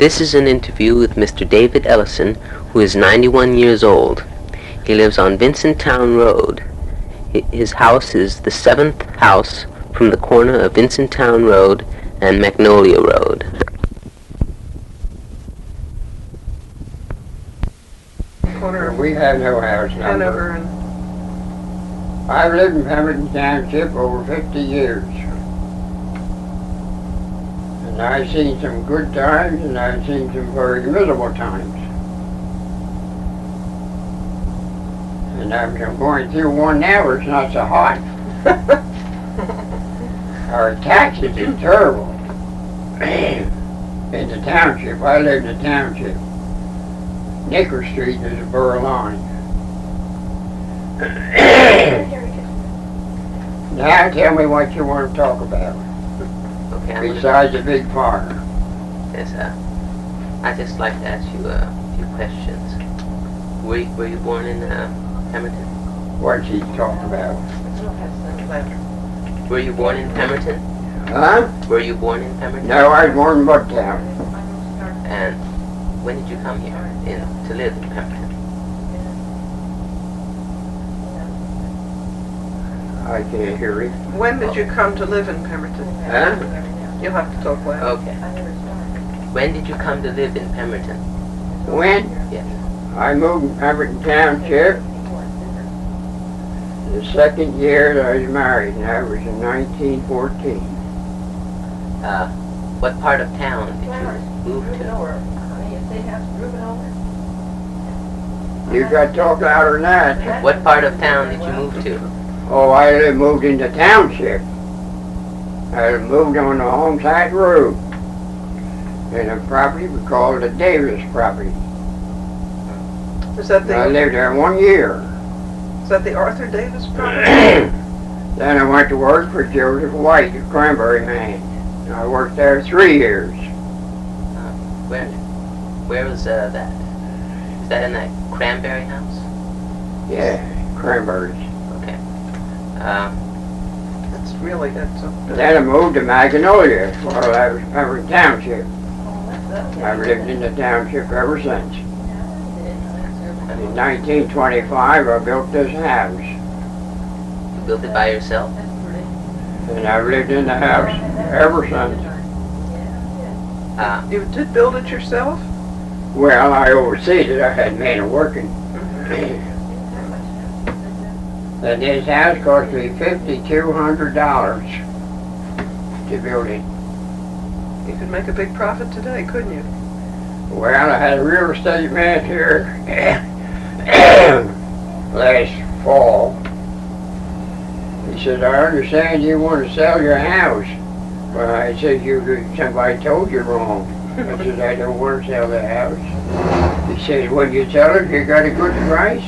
This is an interview with Mr. David Ellison, who is 91 years old. He lives on Vincentown Road. His house is the 7th house from the corner of Vincentown Road and Magnolia Road. We have no house number. I've lived in Pemberton Township over 50 years. And I've seen some good times and I've seen some very miserable times. And I'm going through one now where it's not so hot. Our taxes are terrible in the township. I live in the township. Nicker Street is a borough line. Now tell me what you want to talk about. Okay. Besides the big fire. Yes, I'd just like to ask you a few questions. Were you born in Pemberton? What's he talking about? Were you born in Pemberton? Huh? Were you born in Pemberton? No, I was born in Bucktown. And when did you come here to live in Pemberton? I can't hear you. When did you come to live in Pemberton? Huh? You'll have to talk loud. Okay. When did you come to live in Pemberton? When? Yes. I moved in Pemberton Township the second year that I was married, and that was in 1914. What part of town did you move to? You got to talk louder than that. What part of town did you move to? Oh, I moved into township. I moved on the Homeside Road. And the property was called the Davis property. Is that I the lived there 1 year. Arthur Davis property? Then I went to work for Joseph White, the cranberry man. I worked there 3 years. Where was that? Is that in that cranberry house? Yeah, cranberries. Okay. Then I moved to Magnolia while I was in Pemberton Township. I've lived in the township ever since. In 1925, I built this house. You built it by yourself? And I've lived in the house ever since. You did build it yourself? Well, I overseed it. I had men working. And this house cost me $5,200 to build it. You could make a big profit today, couldn't you? Well, I had a real estate man here last fall. He said, I understand you want to sell your house. Well, I said, somebody told you wrong. I said, I don't want to sell the house. He said, when you sell it, you got a good price?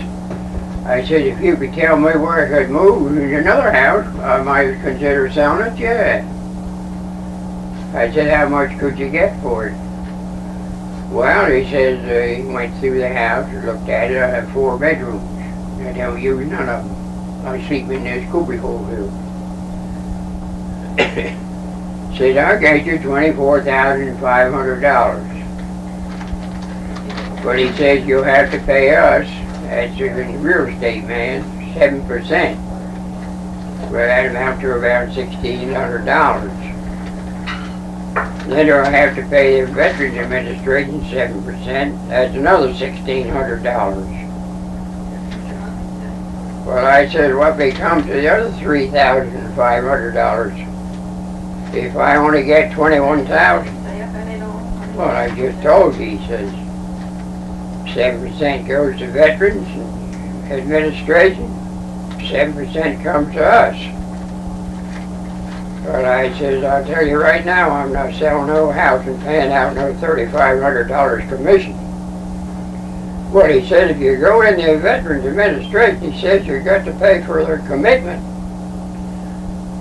I said, if you could tell me where I could move to another house, I might consider selling it, yeah. I said, how much could you get for it? Well, he says, he went through the house and looked at it. I have 4 bedrooms. I don't use none of them. I sleep in this cubbyhole here. Said, I'll get you $24,500. But he says, you'll have to pay us, that's a real estate man, 7%. Well, that amounts to about $1,600. Then I'll have to pay the Veterans Administration 7%. That's another $1,600. Well, I said, what becomes to the other $3,500 if I only get $21,000? Well, I just told you, he says, 7% goes to Veterans Administration, 7% comes to us. But I says, I'll tell you right now, I'm not selling no house and paying out no $3,500 commission. Well, he said, if you go in the Veterans Administration, he says you got to pay for their commitment.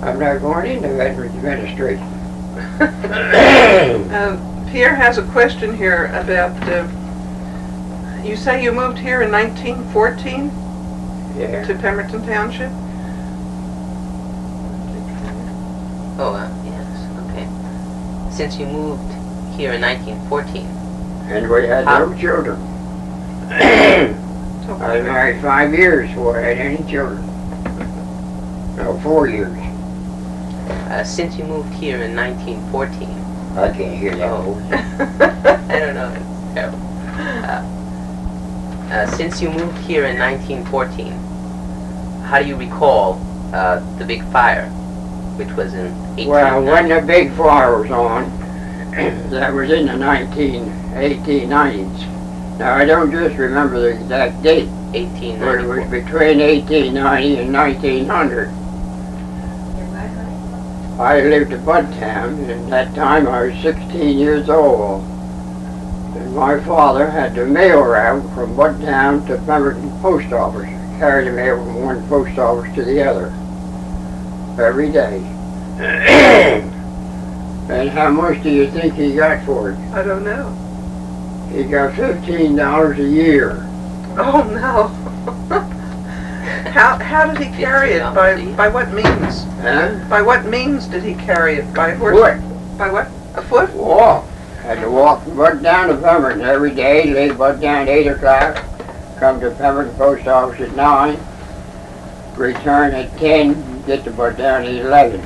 I'm not going into Veterans Administration. Pierre has a question here about, you say you moved here in 1914? Yeah. To Pemberton Township? Oh, yes, okay. Since you moved here in 1914, And we had no children. I was married 5 years before I had any children. No, 4 years. Since you moved here in 1914. I can't hear that. Oh. I don't know. It's terrible. Since you moved here in 1914, how do you recall the big fire, which was in 1890? Well, when the big fire was on, that was in the 1890s. Now, I don't just remember the exact date, but it 1894. was between 1890 and 1900. I lived in Budtown, and at that time I was 16 years old. And my father had the mail route from Budtown to Pemberton Post Office, carry the mail from one post office to the other, every day. And how much do you think he got for it? I don't know. He got $15 a year. Oh, no. How did he carry it? By what means? Huh? By what means did he carry it? By horse? Foot. By what? A foot? Walk. Had to walk from Budtown to Pemberton every day, leave Budtown at 8 o'clock, come to Pemberton Post Office at 9, return at 10, get to Budtown at 11.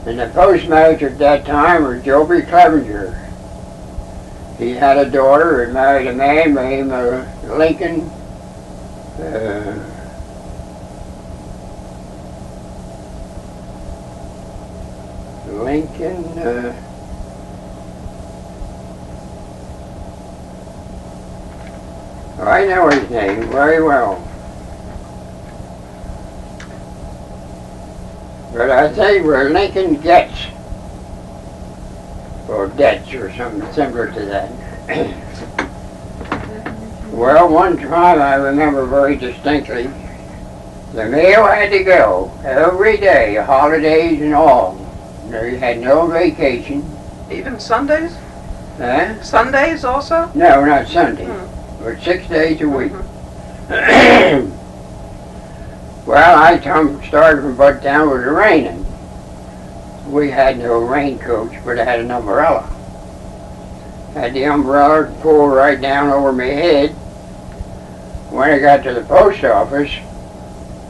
And the postmaster at that time was Joby Clevenger. He had a daughter and married a man named Lincoln. I know his name very well. But I think we're Lincoln Getz, or Getz, or something similar to that. Well, one time I remember very distinctly, the mail had to go every day, holidays and all. They had no vacation. Even Sundays? Huh? Sundays also? No, not Sunday, but 6 days a week. Well, I started from Budtown, it was raining. We had no raincoats, but I had an umbrella. Had the umbrella pulled right down over my head. When I got to the post office,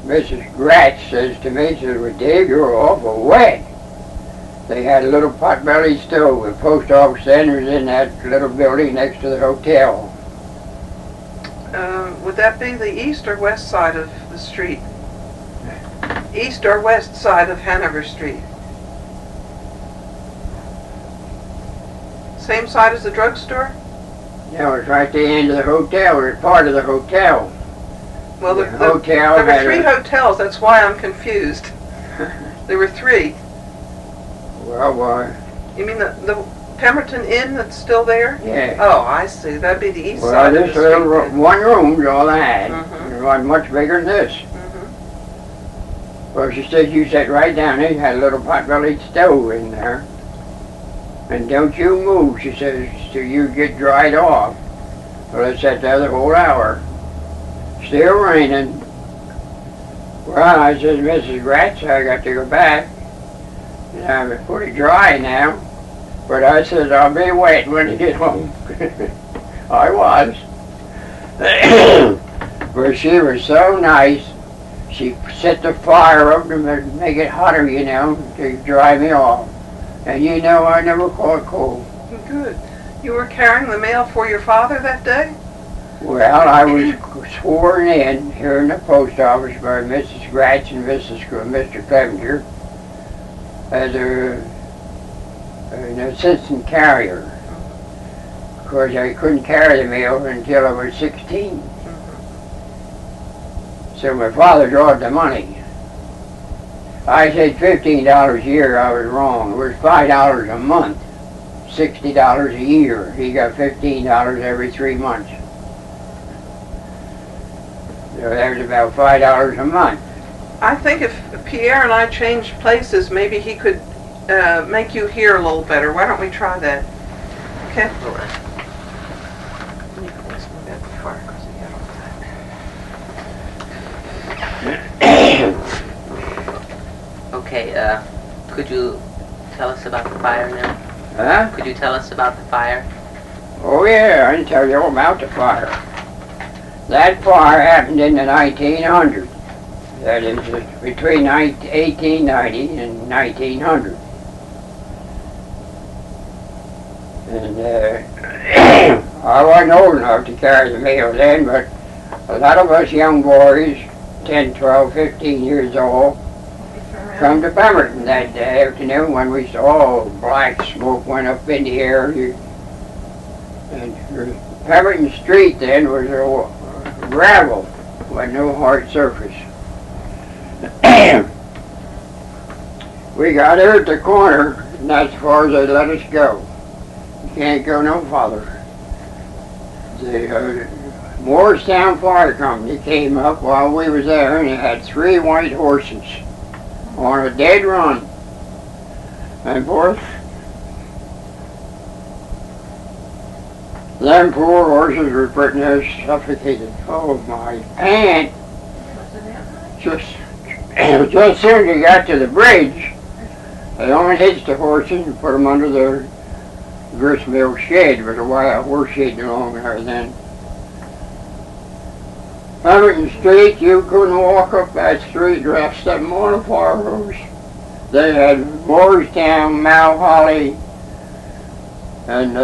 Mrs. Gratz says to me, she says, "Well, Dave, you're awful wet." They had a little pot-bellied stove. The post office then was in that little building next to the hotel. Would that be the east or west side of the street? East or west side of Hanover Street? Same side as the drugstore? No, it's right at the end of the hotel. It was part of the hotel. Well, The hotel there were had 3 hotels. That's why I'm confused. There were 3. Well, You mean the Pemberton Inn that's still there? yeah. Oh, I see. That'd be the east Well, side of the this street. little then. one room's all I had. Mhm. It wasn't much bigger than this. Mhm. Well, she said you sat right down there. You had a little pot-bellied stove in there. And don't you move, she says, till you get dried off. Well, I sat there the whole hour. Still raining. Well, I said, "Mrs. Gratz, I got to go back. And I'm pretty dry now." But I said, "I'll be wet when I get home." I was. But she was so nice. She set the fire up to make it hotter, you know, to dry me off. And you know, I never caught cold. Good. You were carrying the mail for your father that day? Well, I was sworn in here in the post office by Mrs. Gratz and Mr. Clevenger as an assistant carrier. Of course, I couldn't carry the mail until I was 16. So my father drawed the money. I said $15 a year, I was wrong. It was $5 a month, $60 a year. He got $15 every 3 months. So that was about $5 a month. I think if Pierre and I changed places, maybe he could make you hear a little better. Why don't we try that? Okay? All right. Okay, could you tell us about the fire now? Huh? Could you tell us about the fire? Oh yeah, I can tell you all about the fire. That fire happened in the 1900s. That is between 1890 and 1900. And I wasn't old enough to carry the mail then, but a lot of us young boys, 10, 12, 15 years old, come to Pemberton that afternoon when we saw black smoke went up in the air. And Pemberton Street then was gravel with no hard surface. We got there at the corner, and that's as far as they let us go. You can't go no farther. The Morristown Fire Company came up while we was there, and they had 3 white horses on a dead run. And forth, them poor horses were pretty near suffocated. Oh my aunt, just as soon as they got to the bridge, they only hitched the horses and put them under their gristmill shed. There was a wild horse shed along there then. Pemberton Street, you couldn't walk up that street dressed up on a fire hose. They had Morristown, Mount Holly, and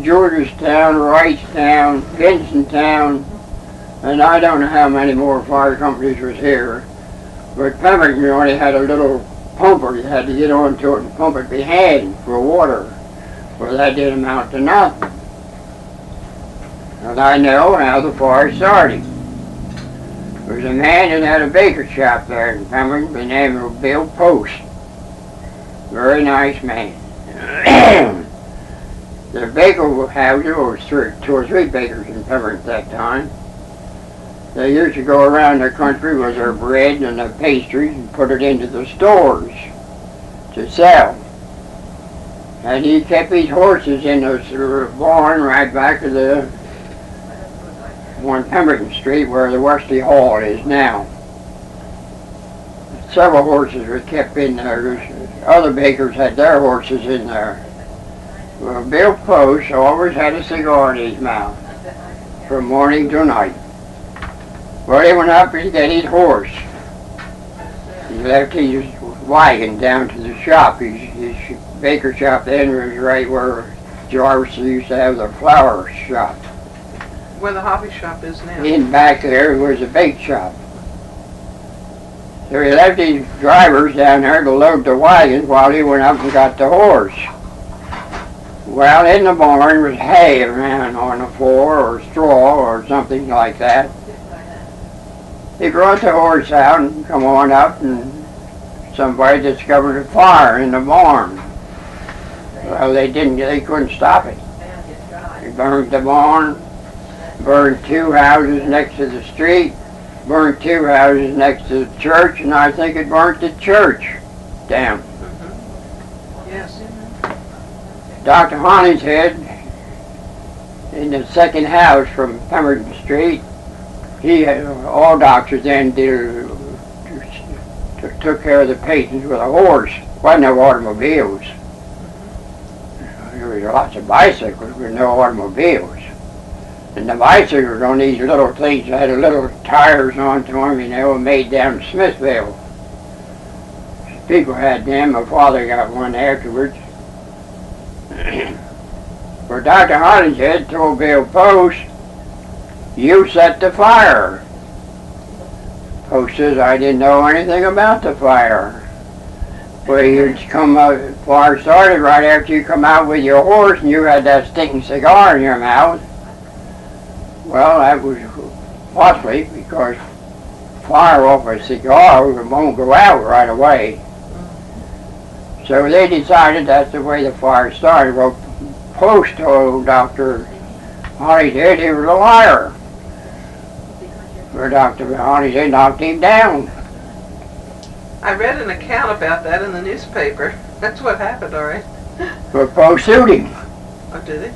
Georgestown, Wrightstown, Vincentown, and I don't know how many more fire companies was here. But Pemberton only had a little pumper. You had to get onto it and pump it by hand for water. Well, that didn't amount to nothing. And I know how the fire started. There was a man that had a baker shop there in Pemberton by the name of Bill Post. Very nice man. The baker house, there was 2 or 3 bakers in Pemberton at that time. They used to go around the country with their bread and their pastries and put it into the stores to sell. And he kept his horses in the barn right back of the on Pemberton Street where the Wesley Hall is now. Several horses were kept in there. Other bakers had their horses in there. Well, Bill Post always had a cigar in his mouth from morning to night. Well, he went up to get his horse. He left his wagon down to the shop. His baker shop then was right where Jarvis used to have the flower shop. Where the hobby shop is now. In back there was a bake shop. So he left his drivers down there to load the wagons while he went up and got the horse. Well, in the barn was hay around on the floor or straw or something like that. He brought the horse out and come on up, and somebody discovered a fire in the barn. Well, they couldn't stop it. He burned the barn, burned 2 houses next to the street, burned 2 houses next to the church, and I think it burnt the church down. Yes. Dr. Honeyshead, in the second house from Pemberton Street, he had, all doctors then took care of the patients with a horse. Wasn't no automobiles. There was lots of bicycles, but no automobiles. And the bicycles on these little things had little tires onto them, and they were made down in Smithville. People had them. My father got one afterwards. Well, Dr. Honeyshead told Bill Post, "You set the fire." Post says, "I didn't know anything about the fire." Well, you'd come out, fire started right after you come out with your horse and you had that stinking cigar in your mouth. Well, that was possibly because fire off a cigar won't go out right away. So they decided that's the way the fire started. Well, Post told Dr. Honeyshead he was a liar. Where Dr. Honeyshead knocked him down. I read an account about that in the newspaper. That's what happened, all right. But Post sued him. Oh, did he?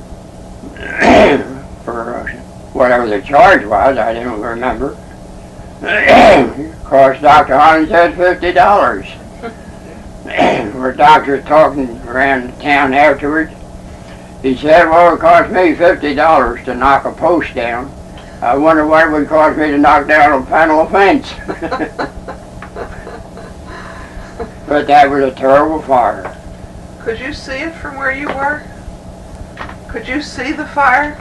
For whatever the charge was, I don't remember. Cost Dr. Honeyshead $50. Where doctors talking around town afterwards. He said, well, it cost me $50 to knock a post down. I wonder what it would cost me to knock down a panel fence. But that was a terrible fire. Could you see it from where you were? Could you see the fire?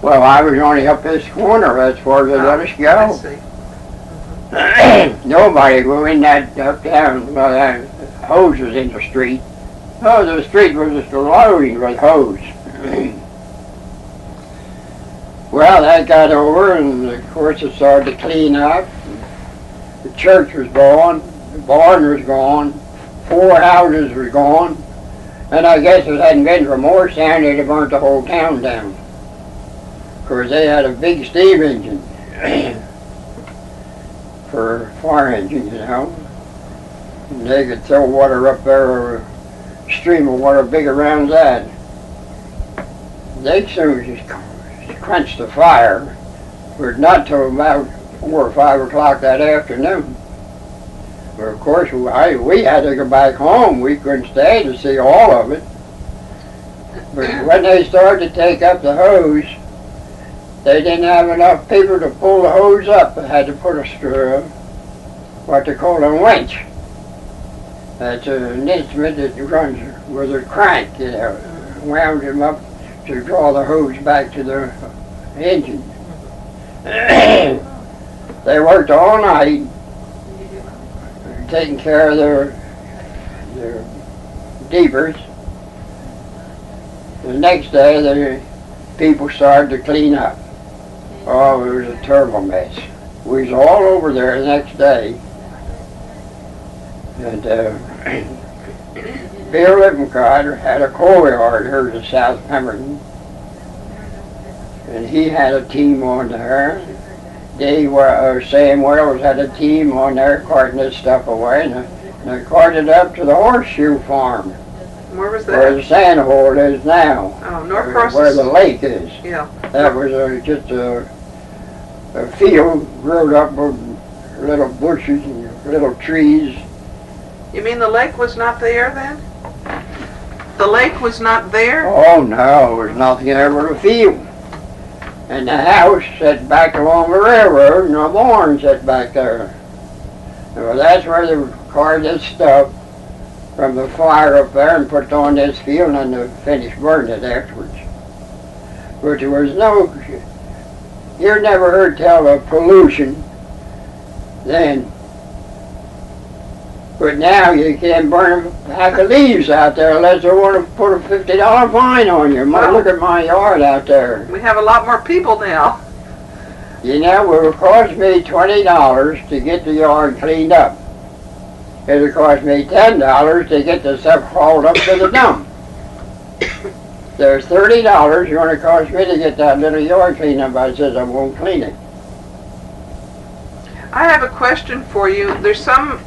Well, I was only up this corner as far as they let us I go. see. Nobody go in that up down. Well, that hose was in the street. Oh, the street was just loading with hose. Well, that got over, and of course it started to clean up. The church was gone, the barn was gone, 4 houses were gone, and I guess if it hadn't been for Morristown, they'd have burnt the whole town down. Of course, they had a big steam engine for a fire engine, you know. And they could throw water up there, or a stream of water big around that. They soon just quenched the fire, but not till about 4 or 5 o'clock that afternoon. But of course, we had to go back home. We couldn't stay to see all of it. But when they started to take up the hose, they didn't have enough people to pull the hose up. They had to put what they call a winch. That's an instrument that runs with a crank, you know, wound them up to draw the hose back to the engine. They worked all night taking care of their deepers. The next day, the people started to clean up. Oh, it was a terrible mess. We was all over there the next day. And Bill Lippincott had a coal yard here in South Pemberton. And he had a team on there. Sam Wells had a team on there carting this stuff away. And they carted it up to the horseshoe farm. Where was that? Where the sand hole is now. Oh, North Cross. Where the lake is. Yeah. That was just a field growed up with little bushes and little trees. You mean the lake was not there then? The lake was not there? Oh no, there was nothing there but a field. And the house set back along the railroad, and the barn set back there. Well, that's where they carried this stuff from the fire up there and put it on this field, and then they finished burning it afterwards. But there was no, you never heard tell of pollution then. But now you can't burn a pack of leaves out there unless they want to put a $50 fine on you. Look at my yard out there. We have a lot more people now. You know, it would cost me $20 to get the yard cleaned up. It would cost me $10 to get the stuff hauled up to the dump. There's $30 going to cost me to get that little yard cleaned up. I says I won't clean it. I have a question for you. There's some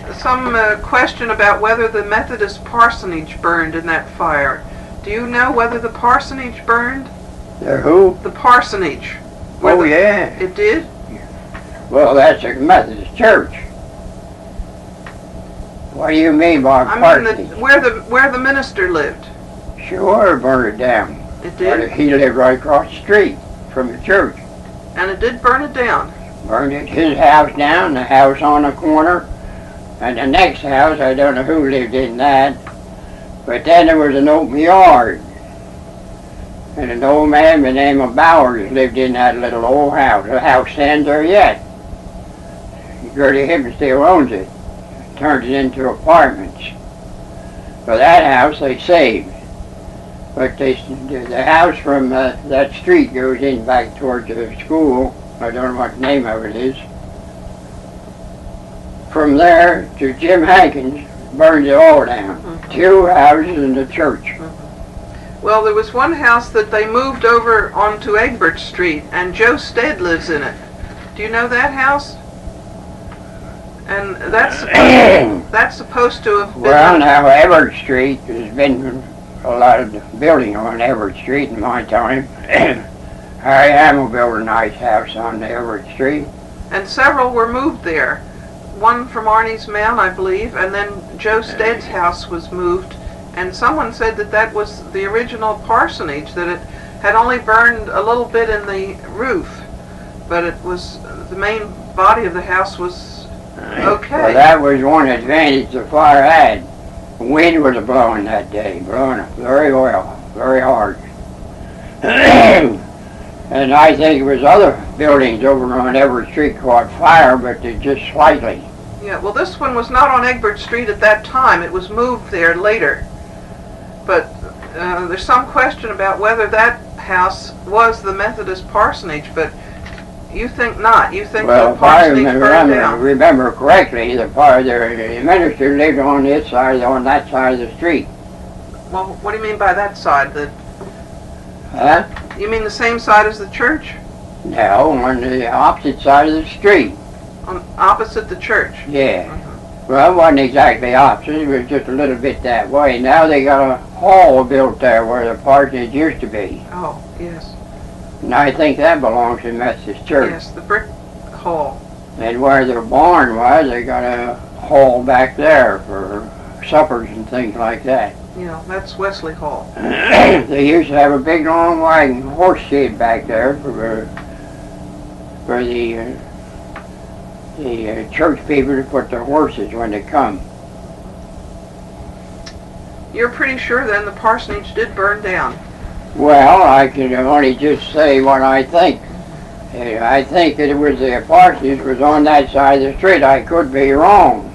question about whether the Methodist parsonage burned in that fire. Do you know whether the parsonage burned? The who? The parsonage. Oh, yeah. It did? Well, that's a Methodist church. What do you mean by parsonage? I mean where the minister lived. Sure, it burned it down. It did? But he lived right across the street from the church. And it did burn it down. Burned his house down, the house on the corner, and the next house, I don't know who lived in that, but then there was an open yard, and an old man by the name of Bowers lived in that little old house. The house stands there yet. Gertie Hibbins still owns it, turned it into apartments. So that house they saved, but the house from that street goes in back towards the school. I don't know what the name of it is. From there to Jim Hankins, burned it all down. Mm-hmm. 2 houses and the church. Mm-hmm. Well, there was one house that they moved over onto Egbert Street, and Joe Stead lives in it. Do you know that house? And that's supposed to have been... Well, now, Egbert Street, there's been a lot of building on Egbert Street in my time. Harry Hamill built a nice house on Everett Street. And several were moved there. One from Arnie's Mound, I believe, and then Joe Stead's house was moved, And someone said that that was the original parsonage, that it had only burned a little bit in the roof, but it was, the main body of the house was okay. Well, that was one advantage the fire had. The wind was blowing that day, blowing very well, very hard. And I think it was other buildings over on Everett Street caught fire, but they just slightly. Yeah, well, this one was not on Egbert Street at that time. It was moved there later. But there's some question about whether that house was the Methodist parsonage, but you think not. You think Well, the if I parsonage burned down. remember correctly, the minister lived on this side, on that side of the street. Well, what do you mean by that side? Huh? You mean the same side as the church? No, on the opposite side of the street. Opposite the church? Yeah. Well, it wasn't exactly opposite, it was just a little bit that way. Now they got a hall built there where the parsonage used to be. Oh, yes. And I think that belongs to Methodist Church. Yes, the brick hall. And where their barn was, they got a hall back there for suppers and things like that. Yeah, that's Wesley Hall. They used to have a big long wagon horse shed back there for the church people to put their horses when they come. You're pretty sure then the parsonage did burn down? Well, I can only just say what I think. I think that it was the parsonage was on that side of the street. I could be wrong.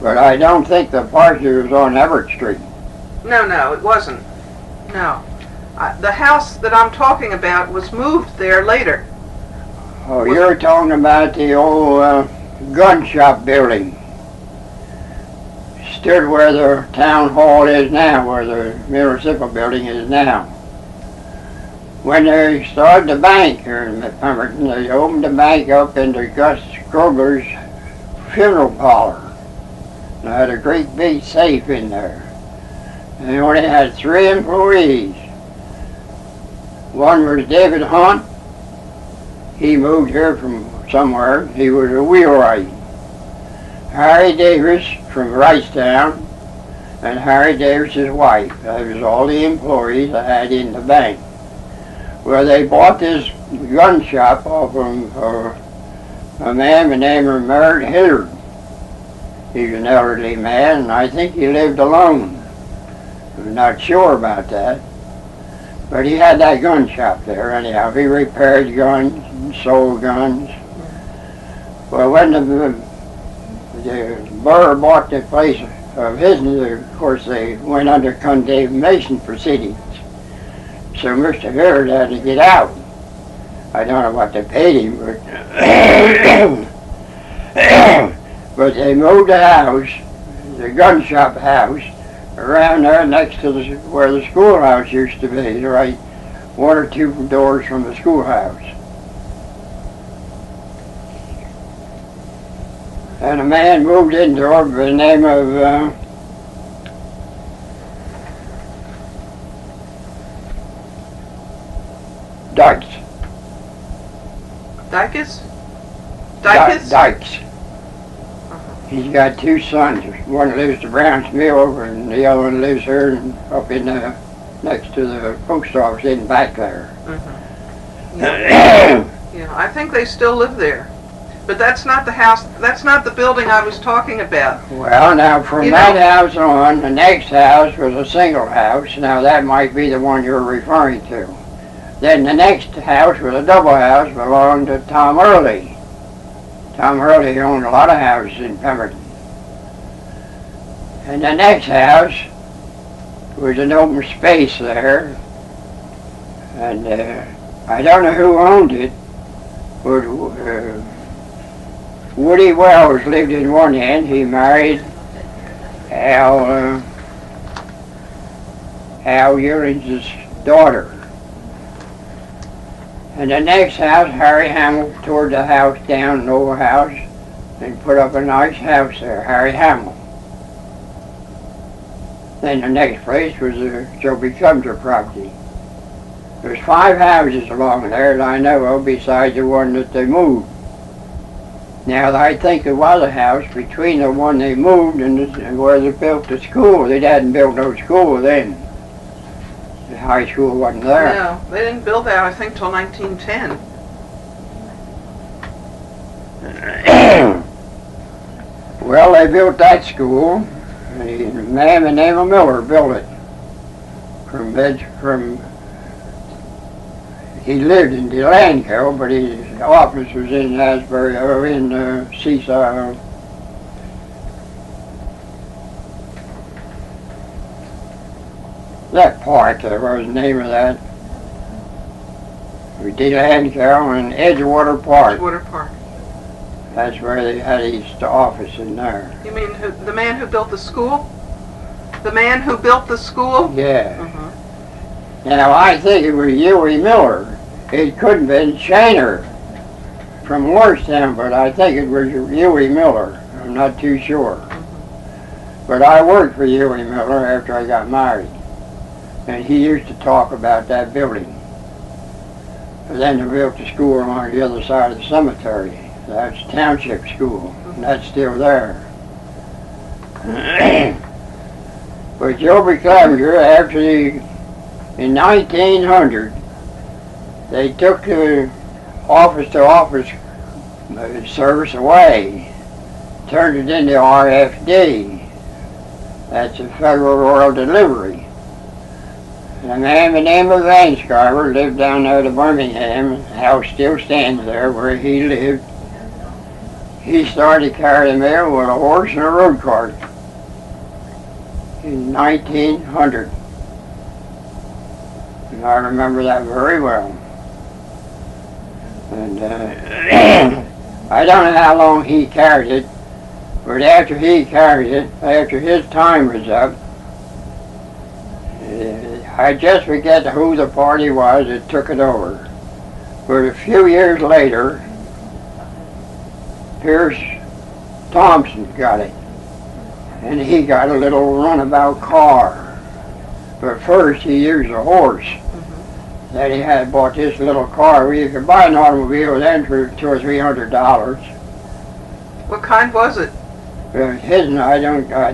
But I don't think the parsonage was on Everett Street. No, it wasn't. No. The house that I'm talking about was moved there later. Oh, you're talking about the old gun shop building. Stood where the town hall is now, where the municipal building is now. When they started the bank here in Pemberton, they opened the bank up into Gus Kroger's funeral parlor. And I had a great big safe in there. And they only had 3 employees. One was David Hunt. He moved here from somewhere. He was a wheelwright. Harry Davis from Wrightstown, and Harry Davis's wife. That was all the employees I had in the bank. Well, they bought this gun shop off of a man by the name of Merritt Hillard. He's an elderly man, and I think he lived alone. I'm not sure about that. But he had that gun shop there anyhow. He repaired guns and sold guns. Well, when the borough bought the place of his, of course they went under condemnation proceedings. So Mr. Hillard had to get out. I don't know what they paid him, but but they moved the house, the gun shop house, around there next to where the schoolhouse used to be, right 1 or 2 doors from the schoolhouse. And a man moved into it by the name of Dykes. Dykes? Dykes? Dykes. He's got 2 sons. One lives to Brown's Mill over, and the other one lives here up in next to the post office in back there. Yeah, I think they still live there. But that's not the house, that's not the building I was talking about. Well, now from that house on, the next house was a single house. Now that might be the one you're referring to. Then the next house was a double house, belonged to Tom Early. Tom Early owned a lot of houses in Pemberton. And the next house was an open space there. And I don't know who owned it, but Woody Wells lived in one end. He married Al Ewing's daughter. And the next house, Harry Hamill tore the house down, an old house, and put up a nice house there, Harry Hamill. Then the next place was Joby Cumser property. There's 5 houses along there that I know of besides the one that they moved. Now, I think there was a house between the one they moved and where they built the school. They hadn't built no school then. The high school wasn't there. No, they didn't build that, I think, till 1910. Well, they built that school, and a man by the name of Miller built it. He lived in Delanco, but his office was in Asbury, or in Seaside. That park, there was the name of that. Delanco and Edgewater Park. Edgewater Park. That's where they had his office in there. You mean the man who built the school? The man who built the school? Yeah. Uh-huh. Now, I think it was Huey Miller. It couldn't have been Shaner from Morristown, but I think it was Huey Miller. I'm not too sure. But I worked for Huey Miller after I got married. And he used to talk about that building. And then they built the school on the other side of the cemetery. That's Township School, and that's still there. But Joby Clevenger, in 1900, they took the office-to-office service away, turned it into RFD. That's a Federal Rural Delivery. And a man by the name of Van Scarver lived down there to Birmingham. The house still stands there where he lived. He started carrying mail with a horse and a road cart in 1900. And I remember that very well. And I don't know how long he carried it, but after he carried it, after his time was up, I just forget who the party was that took it over. But a few years later, Pierce Thompson got it. And he got a little runabout car. But first he used a horse. That he had bought this little car. You could buy an automobile then for $200 or $300. What kind was it? I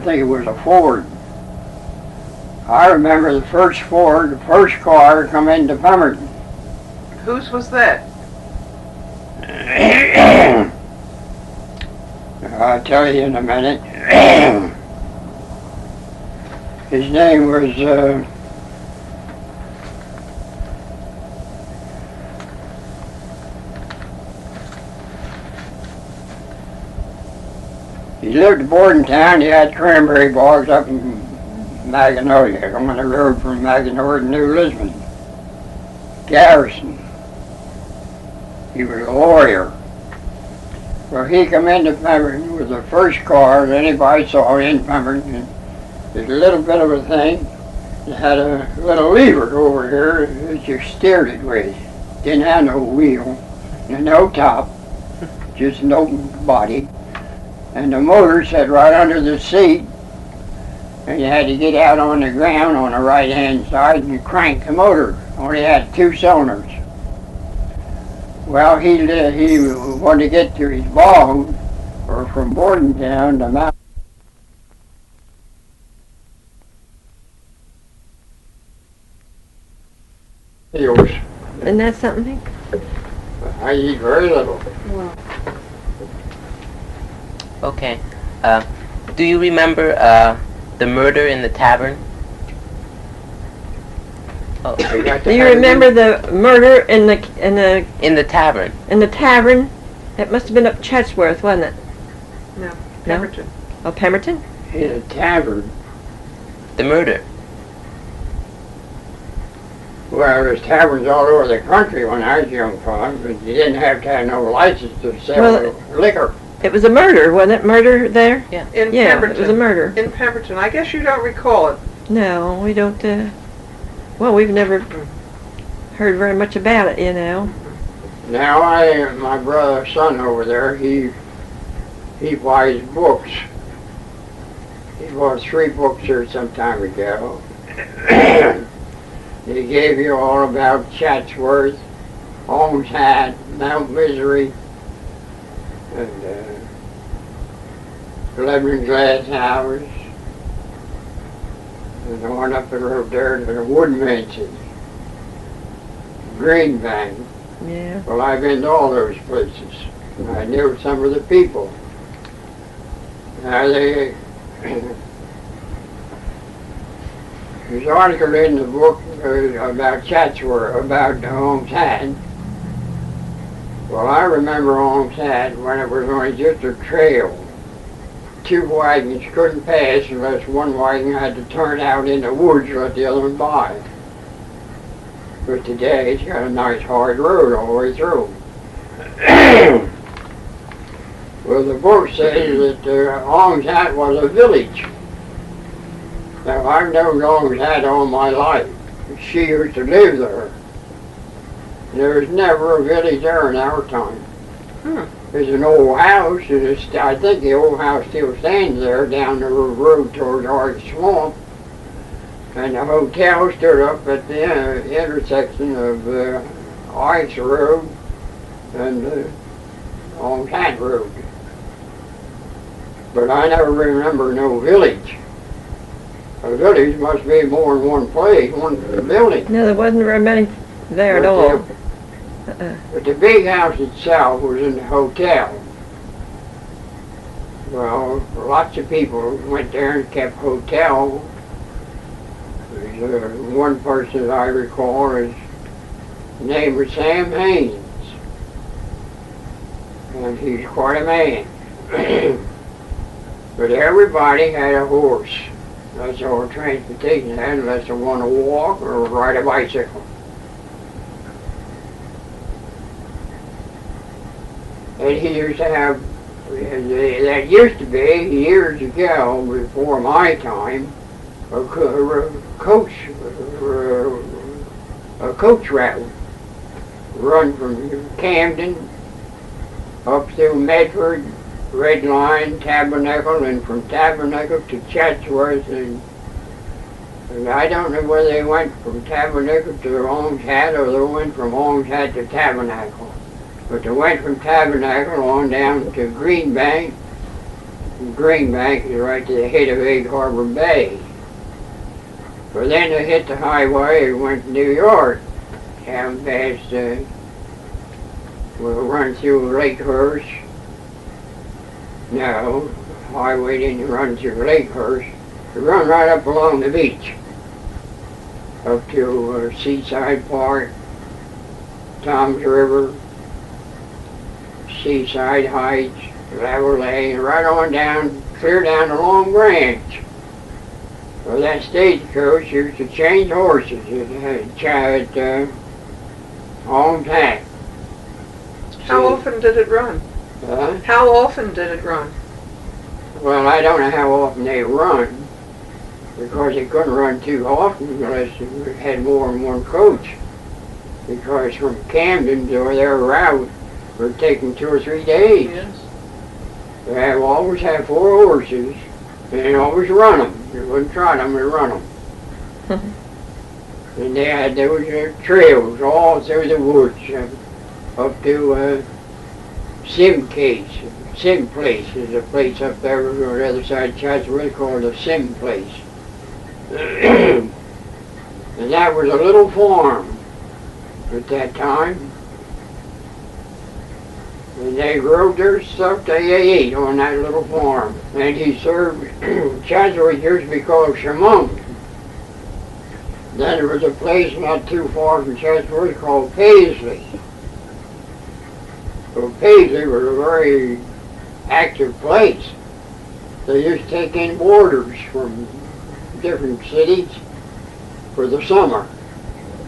think it was a Ford. I remember the first car come into Pemberton. Whose was that? I'll tell you in a minute. His name was he lived in Bordentown. He had cranberry bogs up in Magnolia, on the road from Magnolia to New Lisbon. Garrison. He was a lawyer. Well, he come into Pemberton with the first car that anybody saw in Pemberton. It's a little bit of a thing. It had a little lever over here that you steered it with. Didn't have no wheel, and no top, just an open body. And the motor sat right under the seat, and you had to get out on the ground on the right-hand side and crank the motor. Only had 2 cylinders. Well, he wanted to get to his bog, or from Bordentown to Mount. Yours. Isn't that something? I eat very little. Okay. Do you remember the murder in the tavern? Oh, Do you remember the murder in the in the tavern? tavern? It must have been up Chatsworth, wasn't it? No, Pemberton. Oh, Pemberton? In a tavern. The murder. Well, there's taverns all over the country when I was young fella, but you didn't have to have no license to sell liquor. It was a murder, wasn't it? Murder there? In Yeah, Pemberton. it was a murder. In Pemberton. I guess you don't recall it. No, we don't, well, we've never heard very much about it, you know. Now my brother's son over there, he buys books. He bought 3 books here some time ago. He gave you all about Chatsworth, Holmes Hat, Mount Misery, and living in glass houses. And the one up the road there, the wood mansion, Green Bank. Yeah. Well, I've been to all those places. And I knew some of the people. Now there's an article in the book about Chatsworth, about the Holmes Hat. Well, I remember Holmes Hat when it was only just a trail. 2 wagons couldn't pass unless one wagon had to turn out in the woods and let the other one by. But today it's got a nice hard road all the way through. Well, the book says that Holmes Hat was a village. Now, I've known Holmes Hat all my life. She used to live there. There was never a village there in our time. There's an old house, and I think the old house still stands there down the road toward Hard Swamp. And the hotel stood up at the intersection of Ice Road and Holmes Hat Road. But I never remember no village. A village must be more than one place, one building. No, there wasn't very many there at all. But the big house itself was in the hotel. Well, lots of people went there and kept hotel. There's one person that I recall, his name was Sam Haynes. And he's quite a man. But everybody had a horse. That's all transportation had, unless they want to walk or ride a bicycle. And he used to have, that used to be, years ago, before my time, a coach route run from Camden up through Medford, Red Line, Tabernacle, and from Tabernacle to Chatsworth, and I don't know whether they went from Tabernacle to Holmes Hat or they went from Holmes Hat to Tabernacle. But they went from Tabernacle on down to Green Bank. And Green Bank is right to the head of Egg Harbor Bay. But then they hit the highway and went to New York, down past, we'll run through Lakehurst. No, highway didn't run through Lakehurst. It run right up along the beach, up to Seaside Park, Tom's River, Seaside Heights, Level Lane, right on down, clear down to Long Branch. Well, that stagecoach used to change horses at Holmes Hat. How often did it run? How often did it run? Well, I don't know how often they run, because they couldn't run too often unless you had more than one coach. Because from Camden to their route would take them 2 or 3 days. Yes. They always have 4 horses, and they always run them. You wouldn't trot them, and run them. And they had those trails all through the woods, up to Sim Place is a place up there on the other side of Chatsworth called the Sim Place. And that was a little farm at that time. And they grew their stuff they ate on that little farm. And he served, Chatsworth used to be called Chemung. Then there was a place not too far from Chatsworth called Paisley. So Paisley was a very active place. They used to take in boarders from different cities for the summer.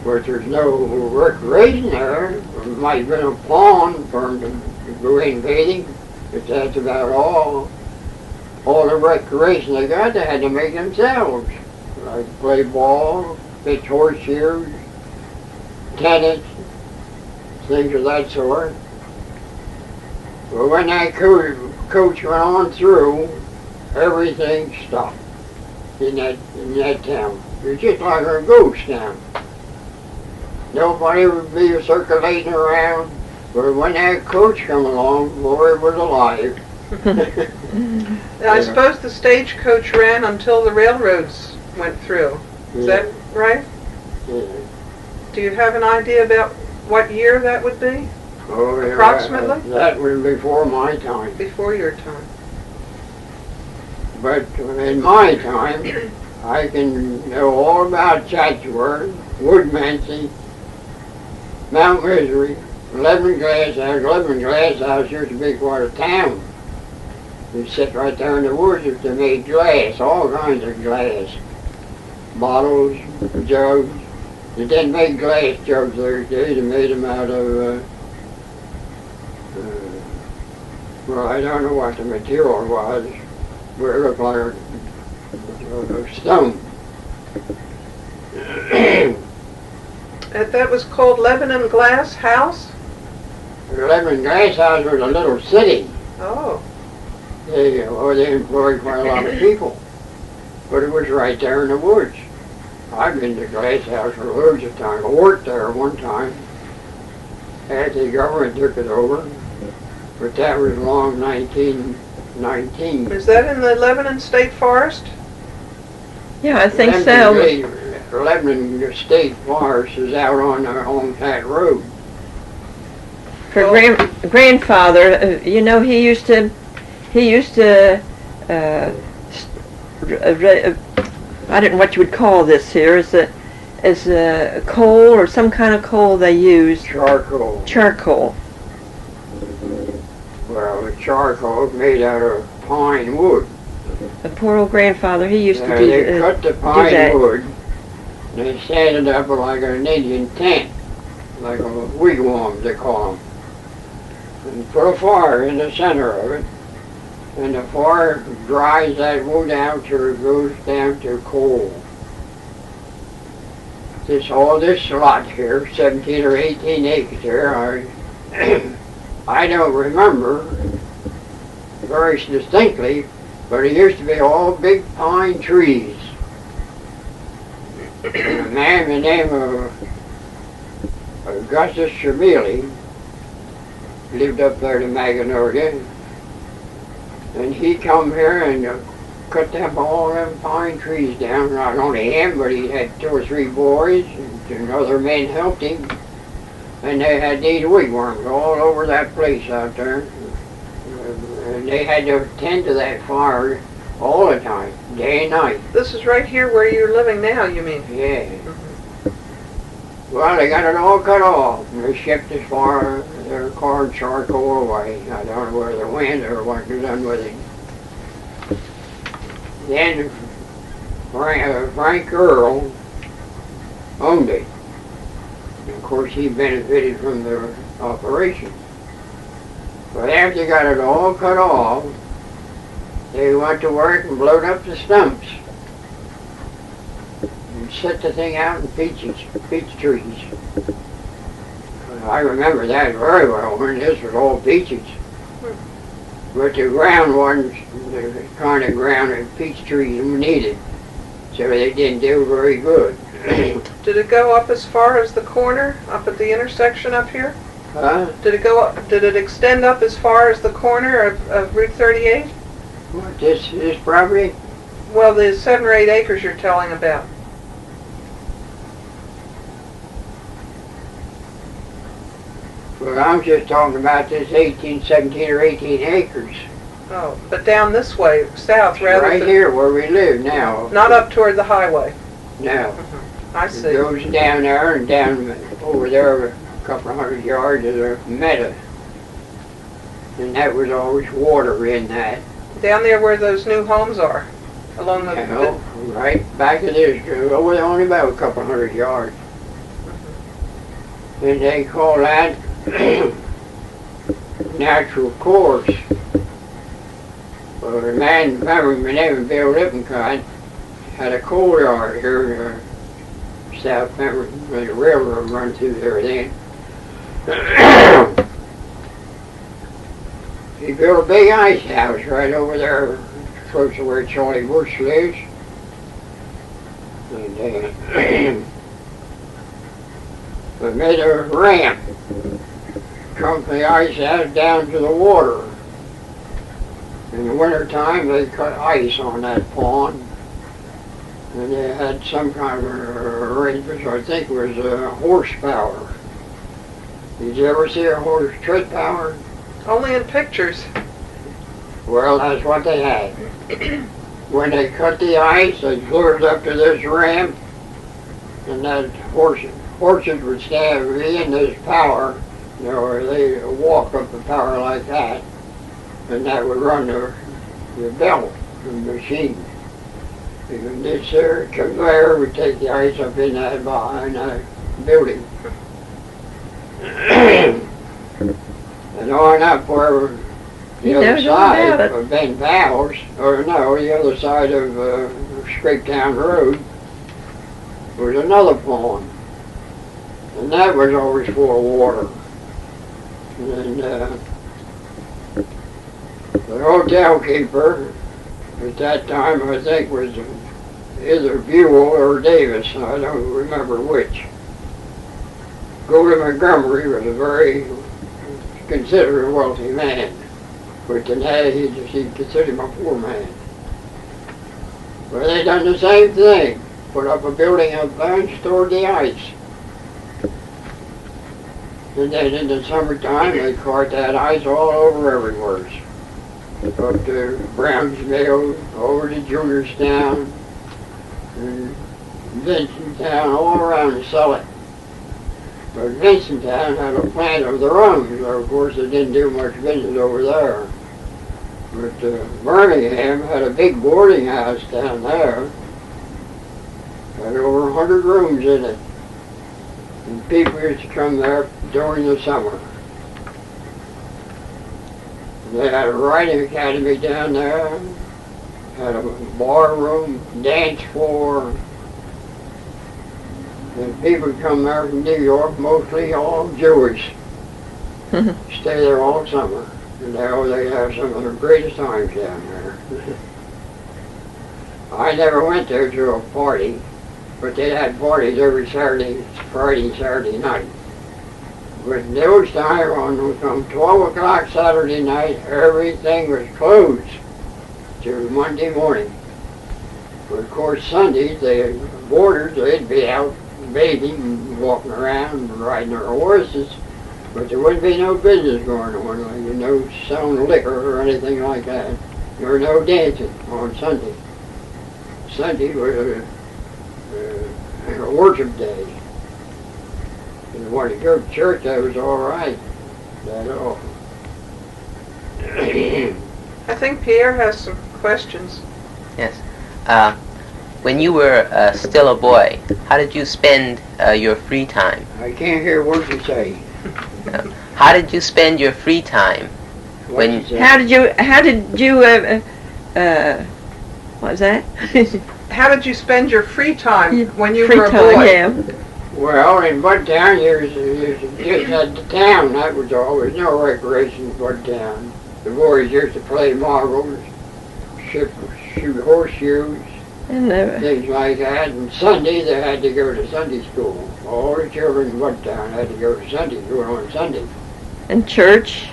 But there's no recreation there. There might have been a pond for them to go in bathing, but that's about all. All the recreation they got, they had to make themselves. Like play ball, pitch horseshoes, tennis, things of that sort. Well, when that coach went on through, everything stopped in that town. It was just like a ghost town. Nobody would be circulating around. But when that coach come along, boy, it was alive. I suppose the stagecoach ran until the railroads went through. Is that right? Yeah. Do you have an idea about what year that would be? Oh, yeah, Approximately? that was before my time. Before your time. But in my time, I can know all about Chatsworth, Woodmansey, Mount Misery, Lebanon Glass House. Lebanon Glass House used to be quite a town. You sit right there in the woods if they made glass, all kinds of glass. Bottles, jugs. They didn't make glass jugs those days, they made them out of, well, I don't know what the material was, but it looked like a stone. That was called Lebanon Glass House? The Lebanon Glass House was a little city. Oh. They employed quite a lot of people, but it was right there in the woods. I've been to Glass House for loads of times. I worked there one time after the government took it over, but that was along 1919. Is that in the Lebanon State Forest? Yeah, I think so. Lebanon State Forest is out on the Hometown Road. For grandfather, you know, he used to I don't know what you would call this here, is a coal or some kind of coal they use. Charcoal. Charcoal. Well, the charcoal is made out of pine wood. The poor old grandfather, he used to They cut the do pine that. wood, and they set it up like an Indian tent, like a wigwam they call them, and put a fire in the center of it, and the fire dries that wood out till it goes down to coal. All this lot here, 17 or 18 acres here, I don't remember very distinctly, but it used to be all big pine trees. And a man by the name of Augustus Shabili lived up there in Magnolia, and he come here and cut them all them pine trees down. Not only him, but he had 2 or 3 boys, and other men helped him. And they had these wigwams all over that place out there. And they had to tend to that fire all the time, day and night. This is right here where you're living now, you mean? Yeah. Well, they got it all cut off. And they shipped as far their corn charcoal away. I don't know where they went or what they're done with it. Then Frank Earl owned it. And of course, he benefited from the operation. But after they got it all cut off, they went to work and blowed up the stumps and set the thing out in peach trees. I remember that very well when this was all peaches. But the ground wasn't the kind of ground that peach trees needed, so they didn't do very good. Did it go up as far as the corner, up at the intersection up here? Huh? Did it go up, did it extend up as far as the corner of Route 38? What, this property? Well, the 7 or 8 acres you're telling about. Well, I'm just talking about this 17 or 18 acres. Oh, but down this way, south rather Right than... here where we live now. Not up toward the highway. No. I It see. goes down there and down over there a couple of 100 yards is a meadow. And that was always water in that. Down there where those new homes are, along the... You know, right back of this, over there only about a couple of 100 yards. And they call that natural course. Well, the man, remember, my name was Bill Lippincott, had a coal yard here in South Pemberton, where the railroad run through there then. He built a big ice house right over there, close to where Charlie Bush lives. And we made a ramp come from the ice out down to the water. In the wintertime, they cut ice on that pond. And they had some kind of arrangement, I think it was horsepower. Did you ever see a horse tread power? Only in pictures. Well, that's what they had. When they cut the ice, they flew it up to this ramp, and that horses would stand in this power, or they walk up the power like that, and that would run the belt, the machine. And this conveyor would take the ice up in that behind that building. And on up where the other side of Ben Bowles, or no, the other side of Vincentown Road, was another pond. And that was always full of water. And the hotel keeper at that time, I think, was either Buell or Davis, I don't remember which. Golden Montgomery was a very considered a wealthy man, but today he considered him a poor man. Well, they done the same thing, put up a building up there and stored the ice. And then in the summertime, they cart that ice all over everywhere. Up to Brownsville, over to Juniorstown, and Vincentown, all around to sell it. But Vincentown had a plant of their own, so of course they didn't do much business over there. But Birmingham had a big boarding house down there, had over 100 rooms in it, and people used to come there during the summer. They had a writing academy down there, had a bar room, dance floor, and people come there from New York, mostly all Jewish, stay there all summer. And they have some of the greatest times down there. I never went there to a party, but they had parties every Friday, Saturday night. But in those times, from 12 o'clock Saturday night, everything was closed till Monday morning. But of course, Sundays, the boarders, they'd be out bathing and walking around and riding their horses, but there wouldn't be no business going on, like no selling liquor or anything like that. There was no dancing on Sunday. Sunday was a worship day. If you wanted to go to church, that was all right. That's all. I think Pierre has some questions. Yes. When you were still a boy, how did you spend your free time? I can't hear what you say. How did you spend your free time? When How did you what was that? How did you spend your free time when you Free were a time, boy? yeah. Well, in Budtown, you just had the town. That was all. There was no recreation in Budtown. The boys used to play marbles, shoot horseshoes, And things like that. And Sunday, they had to go to Sunday school. All the children in Vincentown had to go to Sunday school on Sunday. and church.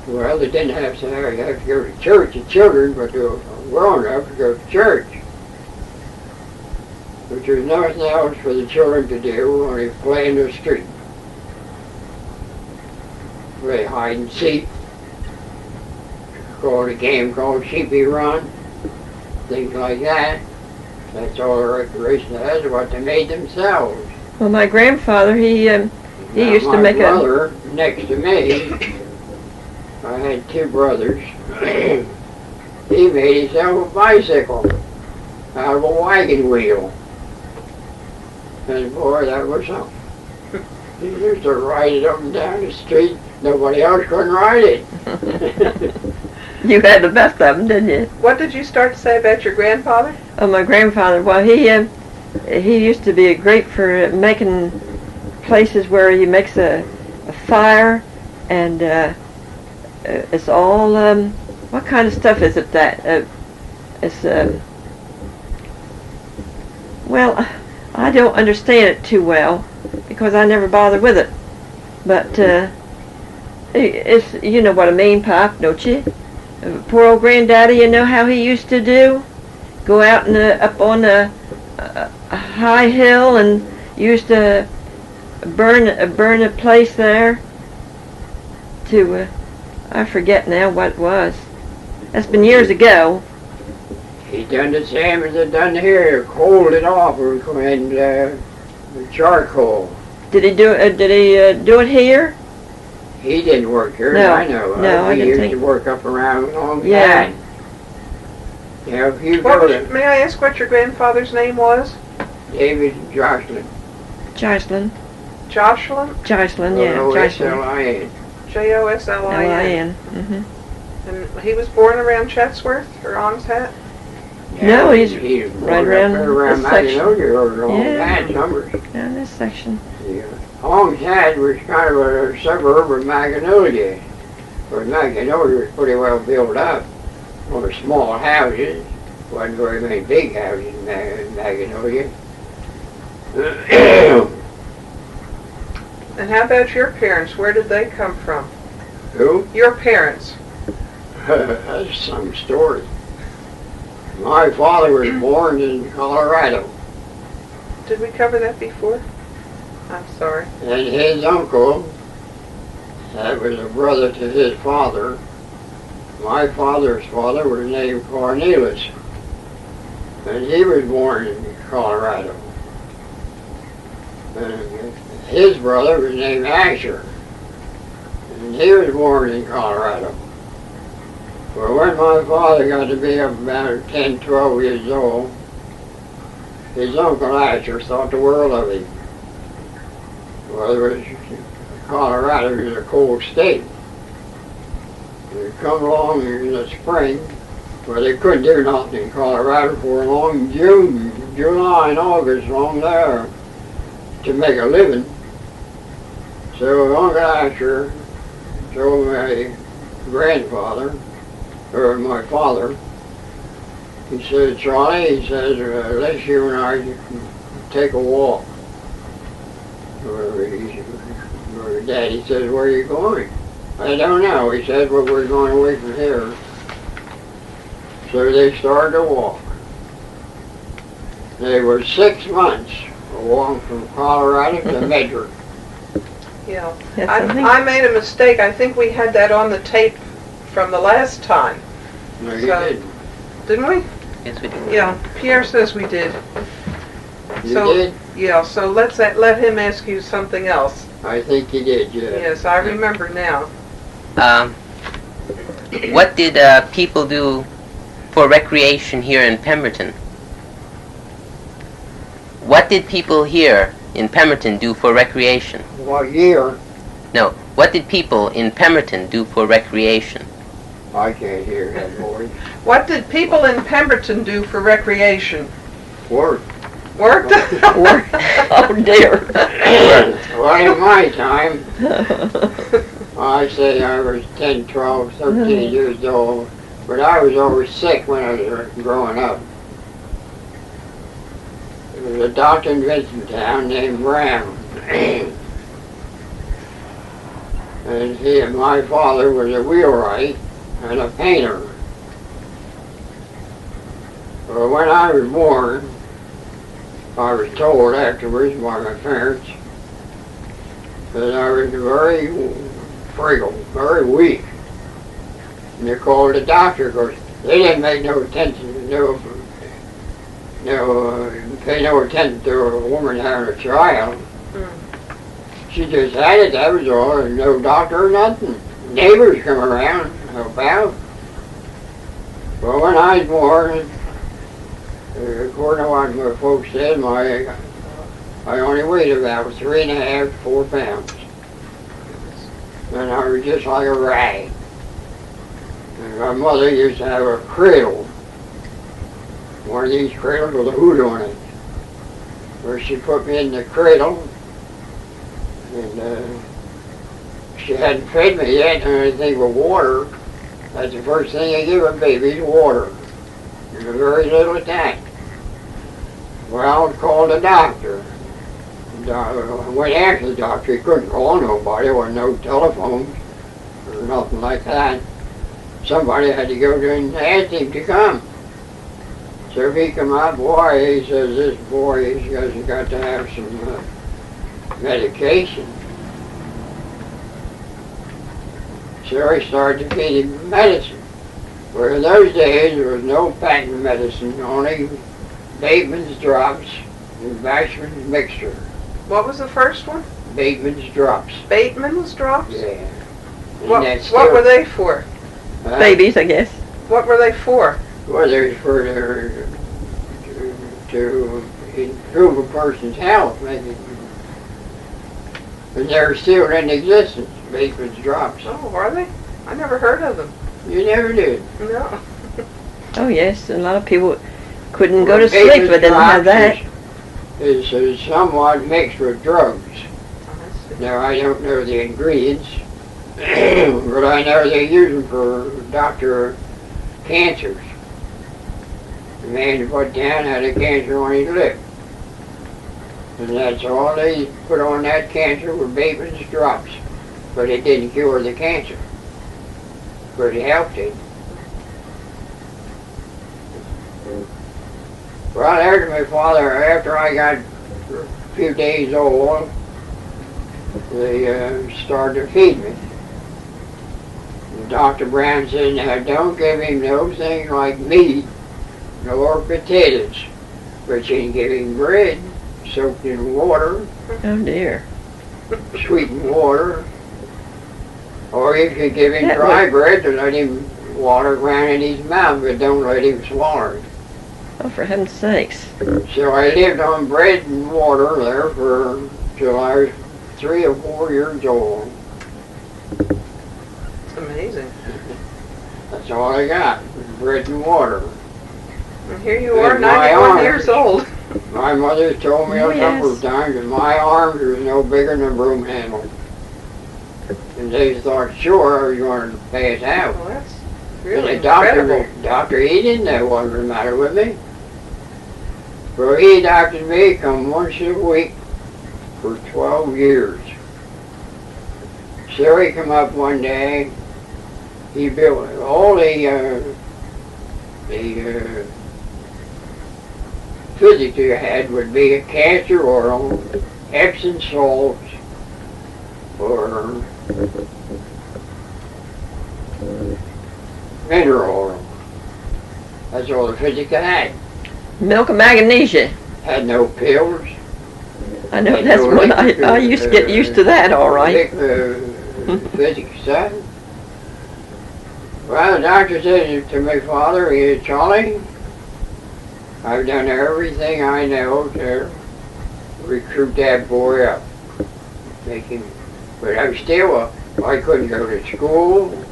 Well, they didn't have to go to church, the children, but they were grown enough to go to church. But there's nothing else for the children to do, only play in the street. Play hide and seek. Called a game called Sheepy Run. Things like that. That's all the recreation has, what they made themselves. Well, my grandfather, he used to make my brother, next to me, I had two brothers, he made himself a bicycle out of a wagon wheel. And boy, that was something. He used to ride it up and down the street. Nobody else couldn't ride it. You had the best of them, didn't you? What did you start to say about your grandfather? Oh, my grandfather. Well, he used to be great for making places where he makes a fire, and it's all what kind of stuff is it that it's well, I don't understand it too well because I never bother with it, but It's, you know what I mean, Pop, don't you? Poor old granddaddy, you know how he used to do? Go out up on a high hill and used to burn a place there to, I forget now what it was. That's been years ago. He done the same as they done here, coaled it off and charcoal. Did he do it here? He didn't work here, No, I know. no, I he didn't used think- to work up around Long Yeah. Pine. You know, if you What go was, to may I ask what your grandfather's name was? David Jocelyn, Jocelyn. Jocelyn? Jocelyn, yeah, Jocelyn. O-S-L-I-N. Joslin. L-I-N. Mm-hmm. And he was born around Chatsworth or Onshat? No, he's He's right born around up there around this section. Magnolia or Long Yeah. Pine numbers. Down this section. Yeah. Homestead was kind of a suburb of Magnolia. But Magnolia was pretty well built up. There were small houses. Wasn't very many big houses in Magnolia. And how about your parents? Where did they come from? Who? Your parents. That's some story. My father was born in Colorado. Did we cover that before? I'm sorry. And his uncle, that was a brother to his father. My father's father was named Cornelius. And he was born in Colorado. And his brother was named Asher. And he was born in Colorado. Well, when my father got to be about 10, 12 years old, his Uncle Asher thought the world of him. Well, Colorado is a cold state. They come along in the spring, where they couldn't do nothing in Colorado for a long June, July and August along there to make a living. So Uncle Asher told my grandfather, or my father, he said, Charlie, he says, let's you and I take a walk. Daddy says, where are you going? I don't know. He said, well, we're going away from here. So they started to walk. They were 6 months walking from Colorado to Medford. Yeah. That's something. I made a mistake. I think we had that on the tape from the last time. No, you So- didn't. Didn't we? Yes, we did. Yeah. Pierre says we did. You So- did? Yeah, so let him ask you something else. I think you did, yeah. Yes, I remember now. What did people do for recreation here in Pemberton? What did people here in Pemberton do for recreation? What year? No, what did people in Pemberton do for recreation? I can't hear that, boy. What did people in Pemberton do for recreation? Work. Worked? Oh dear. Well, in my time, I say I was 10, 12, 13 years old, but I was always sick when I was growing up. There was a doctor in Vincentown named Brown. And he and my father was a wheelwright and a painter. Well, when I was born, I was told afterwards by my parents that I was very frail, very weak. And they called the doctor because they didn't make no attention, pay no attention to a woman having a child. She just had it, that was all, and no doctor or nothing. Neighbors come around and help out. Well, when I was born, according to what my folks said, I only weighed about 3.5, 4 pounds. And I was just like a rag. And my mother used to have a cradle. One of these cradles with a hood on it. Where she put me in the cradle, and she hadn't fed me yet, and anything but water. That's the first thing you give a baby is water. And a very little at that. Well, I called the doctor. I went after the doctor. He couldn't call nobody. There were no telephones. or nothing like that. Somebody had to go there and ask him to come. So if he come out, boy, he says, this boy, he's got to have some medication. So he started to feed him medicine. Well, in those days, there was no patent medicine, only Bateman's drops and Bashman's mixture. What was the first one? Bateman's drops. Bateman's drops? Yeah. What were they for? Babies, I guess. What were they for? Well, they're for to improve a person's health, maybe. And they're still in existence, Bateman's drops. Oh, are they? I never heard of them. You never did. No. Oh yes, a lot of people couldn't go to sleep if they didn't have that. Is somewhat mixed with drugs. Oh, I see. Now, I don't know the ingredients, but I know they use them for doctor cancers. The man put down had a cancer on his lip. And that's all they put on that cancer were Bateman's drops. But it didn't cure the cancer. But it helped it. Well, there's my father. After I got a few days old, they started to feed me. And Dr. Brown said, now don't give him no thing like meat nor potatoes, but you can give him bread soaked in water, Oh dear. sweetened water, or you could give him dry bread to let him water around in his mouth, but don't let him swallow it. Oh, for heaven's sakes. So I lived on bread and water there till I was 3 or 4 years old. It's amazing. That's all I got, bread and water. And here you are, And my 91 arms. years old. My mother told me Oh, a couple of yes. times that my arms were no bigger than a broom handle. And they thought sure I was going to pass out. Well, that's And really the incredible. doctor, he didn't know what was the matter with me. So he doctored me come once a week for 12 years. So he come up one day, he built all the physics you had would be a castor oil, Epsom salts, or mineral oil. That's all the physics I had. Milk of magnesia. Had no pills. I know Had that's no what liquid, I used to get used to that, all right. Physics stuff. Well, the doctor said to my father, he said, Charlie, I've done everything I know to recruit that boy up. Make him, but I couldn't go to school.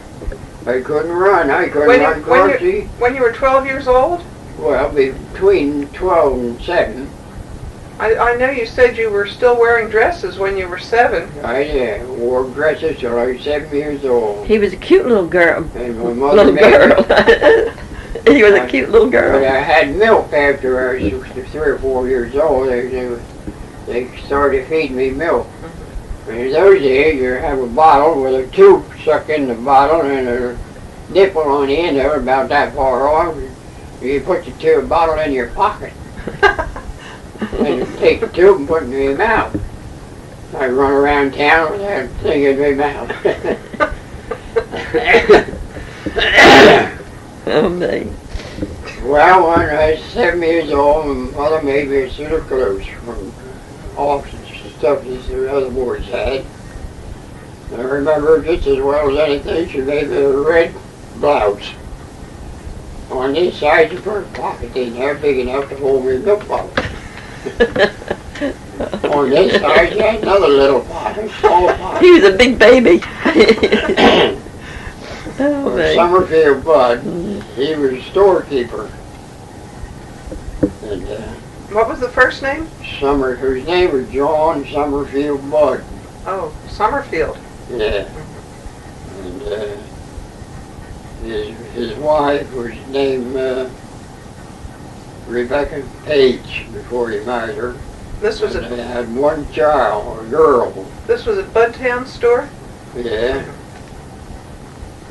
I couldn't run. I couldn't run Corsi. When you were 12 years old? Well, between 12 and 7. I know you said you were still wearing dresses when you were 7. I wore dresses till I was 7 years old. He was a cute little girl. And my mother Little made me. girl. He was a cute little But girl. I had milk after I was 3 or 4 years old. They started feeding me milk. And in those days, you have a bottle with a tube stuck in the bottle and a nipple on the end of it about that far off. You put the tube bottle in your pocket. And you take the tube and put it in your mouth. I'd run around town with that thing in my mouth. Oh, me. Well, when I was 7 years old, my mother made me a suit of clothes from office stuff the other boys had. I remember just as well as anything, she made me a red blouse. On this side, the front pocket didn't have big enough to hold me milk bottle. On this side, she had another little pocket, small pocket. He was a big baby. Oh, me. Summerfield Bud, he was a storekeeper. And What was the first name? his name was John Summerfield Bud. Oh, Summerfield. Yeah. And his wife was named Rebecca Page before he married her. This was And at they had one child, a girl. Budtown store. Yeah.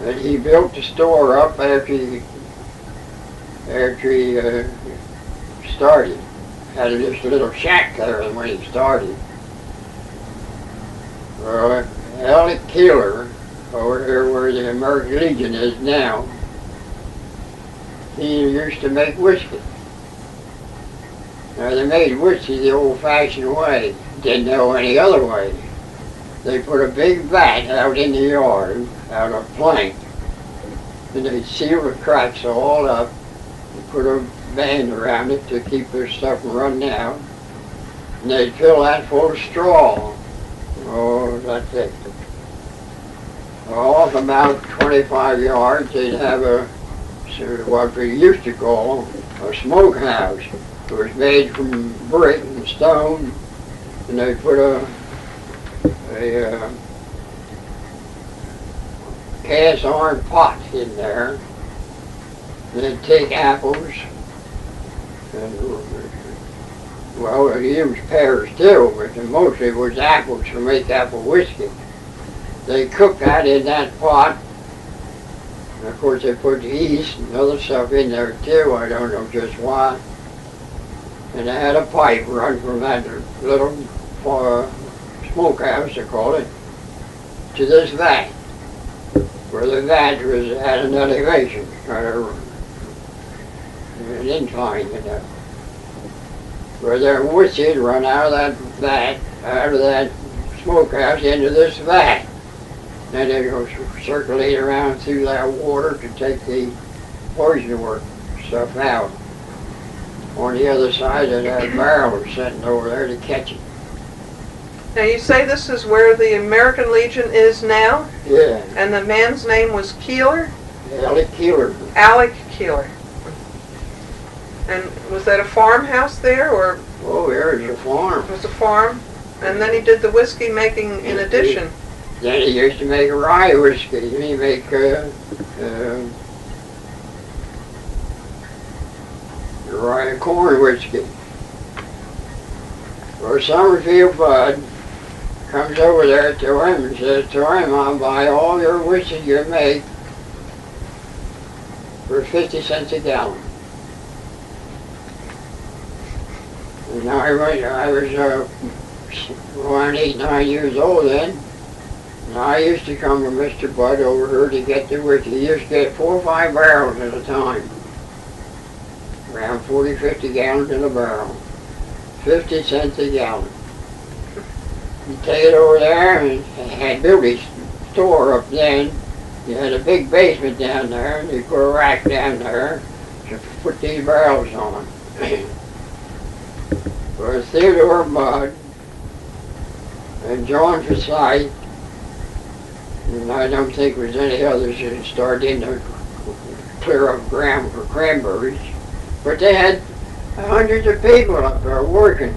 And he built the store up after he started. Had just a little shack there when he started. Well, Alec Keeler, over here where the American Legion is now, he used to make whiskey. Now they made whiskey the old-fashioned way, didn't know any other way. They put a big vat out in the yard, out of plank, and they'd seal the cracks all up, and put a band around it to keep their stuff from running out, and they'd fill that full of straw. Oh, that's it. Off about 25 yards, they'd have what we used to call a smokehouse. It was made from brick and stone, and they'd put a cast iron pot in there. They'd take apples, and well, they used pears too, but mostly it was apples to make apple whiskey. They cooked that in that pot. And of course they put yeast and other stuff in there too, I don't know just why. And they had a pipe run from that little smokehouse, they call it, to this vat, where the vat was at an elevation, or an incline, you know. Where their whiskey would run out of that vat, out of that smokehouse into this vat. Then they'd go circulate around through that water to take the poison work stuff out. On the other side of that barrel was sitting over there to catch it. Now you say this is where the American Legion is now? Yeah. And the man's name was Keeler? Alec Keeler. Alec Keeler. And was that a farmhouse there, or? Oh, there's a farm. It was a farm? And then he did the whiskey making in addition? Then he used to make rye whiskey. He make rye corn whiskey. Well, Summerfield Bud comes over there to him and says to him, I'll buy all your whiskey you make for 50 cents a gallon. And I was around 8, 9 years old then. And I used to come to Mr. Bud over here to get the whiskey. He used to get 4 or 5 barrels at a time. Around 40, 50 gallons in a barrel. 50 cents a gallon. You take it over there, and had built his store up then. You had a big basement down there, and you put a rack down there to put these barrels on. Well, Theodore Bud and John Forsythe, and I don't think there was any others that started in to clear up ground for cranberries, but they had hundreds of people up there working.